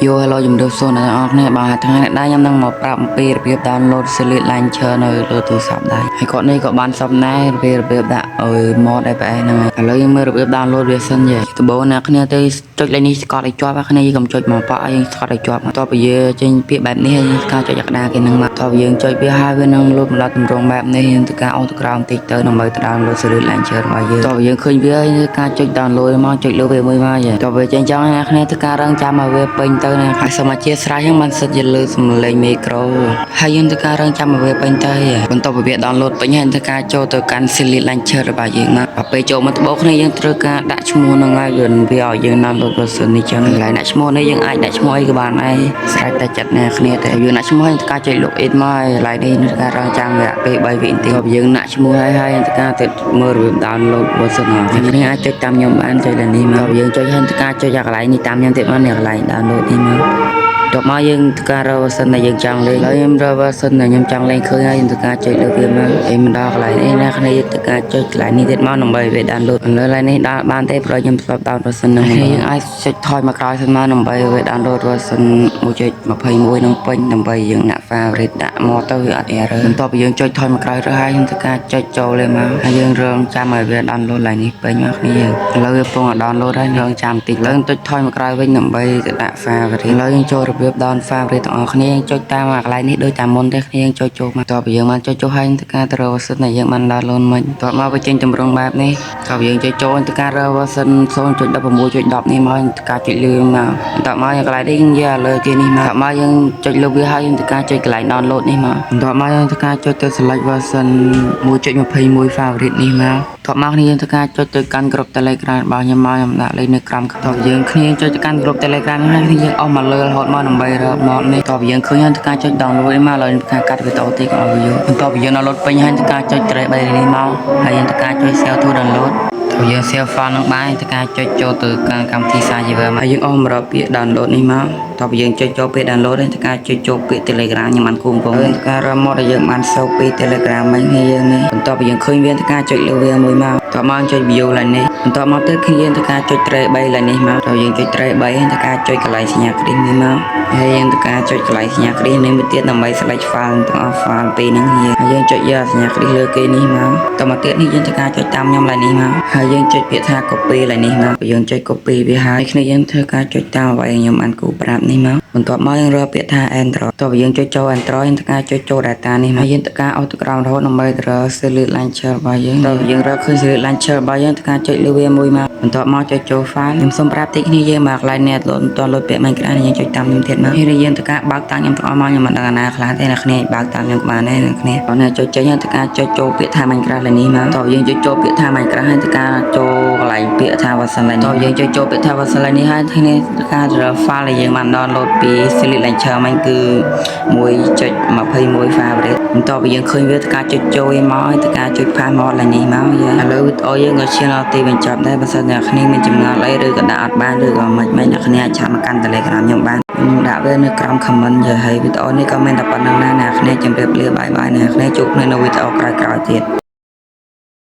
Yo hello ជំរាបសួរអ្នកទាំងអស់គ្នាបាទថ្ងៃនេះដែរខ្ញុំនឹងមកប្រាប់អំពីរបៀប download Select Launcher នៅលើទូរស័ព្ទដែរហើយគាត់នេះក៏បានសពដែររបៀបដាក់ឲ្យ mod FPS ហ្នឹងហើយឥឡូវយើងមើលរបៀប download វាសិនយេដំបូងអ្នកគ្នាទៅចុចលេខនេះស្កត់ឲ្យជាប់គ្នាយើងកុំចុចមកប៉ឲ្យយើងស្កត់ឲ្យជាប់បន្ទាប់ពីយើងចេញពាក្យបែបនេះយើងការចុចកណ្ដាលគេនឹងមកបន្ទាប់ពីយើងចុចវាហើយវានឹងលោតមកដល់ទម្រង់បែបនេះយើងទៅការអូតក្រោមតិចទៅដើម្បីទៅ download Select Launcher របស់យើងបន្ទាប់ពីយើងឃើញវាយើងការចុច download មកចុចលើវាមួយមកយេបន្ទាប់ពីចេញចឹងអ្នកគ្នាទៅការរងចាំឲ្យវាពេញទៅណាហើយសូមអធិស្ឋានយើងបានសិតជាលើសំឡេងមីក្រូហើយយើងទៅការរងចាំឲ្យវាពេញទៅបន្ទាប់ពីវា download ពេញហើយទៅការចូលទៅកាន់ Select Launcher របស់យើងមកពេលចូលមកត្បូងគ្នាយើងត្រូវការដាក់ឈ្មោះនឹងហើយវាឲ្យយើង download version នេះចឹងកន្លែងដាក់ឈ្មោះនេះយើងអាចដាក់ឈ្មោះអីក៏បានដែរស្រេចតែចិត្តអ្នកគ្នាតែយើងដាក់ឈ្មោះហើយទៅការចុច login មកហើយកន្លែងនេះនឹងការរងចាំរយៈពេល3វិនាទីហើយយើងដាក់ឈ្មោះហើយទៅការទៅមើលរបៀប download version របស់យើងអាចចុចតាមខ្ញុំបានចុចលើនេះមកយើងចុចហើយទៅការចុចកន្លែងនេះតាមខ្ញុំទៀតមកនេះកន្លែង download នេះមកតបមកយើងទៅការរក version ដែលយើងចង់លេងហើយខ្ញុំរក version ដែលខ្ញុំចង់លេងឃើញហើយយើងទៅការចុចលើវាមកហើយមិនដល់កន្លែងនេះណាគ្នាយើងទៅការចុចកន្លែងនេះទៀតមកដើម្បីវា download លើកន្លែងនេះដល់បានទេព្រោះខ្ញុំស្ប down version ហ្នឹងហើយយើងអាចចុចថយមកក្រោយសិនមកដើម្បីវា download version 1.21 នឹងពេញដើម្បីយើងដាក់ favorite ដាក់មកទៅវាអត់ error បន្ទាប់ពីយើងចុចថយមកក្រោយទៅហើយយើងទៅការចុចចូលលេមកហើយយើងរងចាំឲ្យវា download ឡើងនេះពេញមកគ្នាឥឡូវវាកំពុង download ហើយរងចាំបន្តិចលើចុចថយមកក្រោយវិញដើម្បីទៅដាក់ favorite ឥឡូវយើងចូលរបៀប down favorite ទាំងអស់គ្នាយើងចុចតាមកន្លែងនេះដូចតាមមុនទេគ្នាយើងចុចចូលមកតបយើងបានចុចចូលហើយទៅការទៅ version ដែលយើងបាន download មិញតបមកវាចេញតម្រង់បែបនេះតបយើងចុចចូលទៅការ version 0.16.10 នេះមកទៅការចុចលើមកតបមកកន្លែងនេះយើងលើគេនេះមកតបមកយើងចុចលើវាហើយយើងទៅការចុចកន្លែង download នេះមកតបមកយើងទៅការចុចទៅ select version 1.21 favorite នេះមកតបមកគ្នាយើងទៅការចុចទៅកាន់ក្រុម Telegram របស់ខ្ញុំមកខ្ញុំដាក់លេខនៅក្រោមតបយើងគ្នាចុចទៅកាន់ក្រុម Telegram ហ្នឹងហើយយើងអស់មកលើរហូតមកដើម្បីរក mod នេះតបយើងឃើញហើយទៅការចុច download នេះមកឡើយការកាត់វីដេអូតិចក៏ឲ្យយើងបន្ទាប់ពីយើង download ពេញហើយទៅការចុច trace 3នេះមកហើយយើងទៅការចុច save to download ទៅយើង save file នឹងបានទៅការចុចចូលទៅកាន់កម្មវិធី Server មកយើងអស់មករកពាក្យ download នេះមកតបយើងចុចចូលពាក្យ download ទៅការចុចចូលពាក្យ Telegram ខ្ញុំបានគូកំពុងទៅការរក mod ដែលយើងបានសោកពី Telegram មិញនេះយើងនេះបន្ទាប់ពីយើងឃើញវាទៅការចុចលើវាមួយមកតបមកចុច view ឡើងនេះបន្ទាប់មកទៅគឺយើងទៅការចុច trace 3ឡើងនេះមកតបយើងចុច trace 3ហើយទៅការចុចកន្លែងសញ្ញាគ្រីសនេះមកហើយយើងទៅការចុចកន្លែងសញ្ញាគ្រីសនេះមួយទៀតដើម្បី select file ទាំងអស់ file ពីរហ្នឹងហើយយើងចុចយកសញ្ញាគ្រីសលើគេនេះមកតមកទៀតនេះយើងទៅការចុចតាមខ្ញុំឡើងនេះមកហើយយើងចុចពាក្យថា copy ឡើងនេះមកយើងចុច copy វាហើយគ្នាយើងធ្វើការចុចតាមអ្វីខ្ញុំបានគូប្រាប់នេះមកបន្ទាប់មកយើងរកពាក្យថា Android តើយើងចុចចូល Android យើងធ្វើការចុចចូល data នេះមកយើងធ្វើការអូតក្រោមរហូតដើម្បីទៅរក Select Launcher របស់យើងតើយើងរកឃើញ Select Launcher របស់យើងធ្វើការចុចលើវាមួយមកបន្ទាប់មកចុចចូល file ខ្ញុំសូមប្រាប់តិចគ្នាយើងមកកន្លែង net លោតពាក្យ Minecraft យើងចុចតាមខ្ញុំទៀតមកហើយយើងធ្វើការបើកតាមខ្ញុំទាំងអស់មកខ្ញុំមិនដឹងណាខ្លះទេអ្នកគ្នាបើកតាមខ្ញុំបានទេអ្នកគ្នាបើអ្នកចុចចេញធ្វើការចុចចូលពាក្យថា Minecraft ឡើងនេះមកតើយើងចុចចូលពាក្យថា Minecraft ហើយធ្វើការចូលកន្លែងពាក្យថា version ឡើងនេះតើយើងចុចចូលពាក្យថា version ឡើងនេះហើយគ្នាធ្វើការរក file ដែលយើងបាន download ពី Select Launcher មិញគឺ 1.21 favorite បន្ទាប់ពីយើងឃើញវាធ្វើការចុចចូលឯមកហើយធ្វើការចុច pass mod ឡើងនេះមកឥឡូវវីដេអូយើងក៏ឈានដល់ទីបញ្ចប់ដែរបើសិនអ្នកគ្នាមានចម្ងល់អីឬក៏ដាក់អត់បានឬក៏មិនអ្នកគ្នាអាចឆាប់មកកាន់ Telegram ខ្ញុំបានដាក់វានៅក្រោម comment ហើយវីដេអូនេះក៏មានតែប៉ុណ្្នឹងដែរអ្នកគ្នាជម្រាបលាបាយបាយអ្នកគ្នាជួបគ្នានៅវីដេអូក្រោយៗទៀត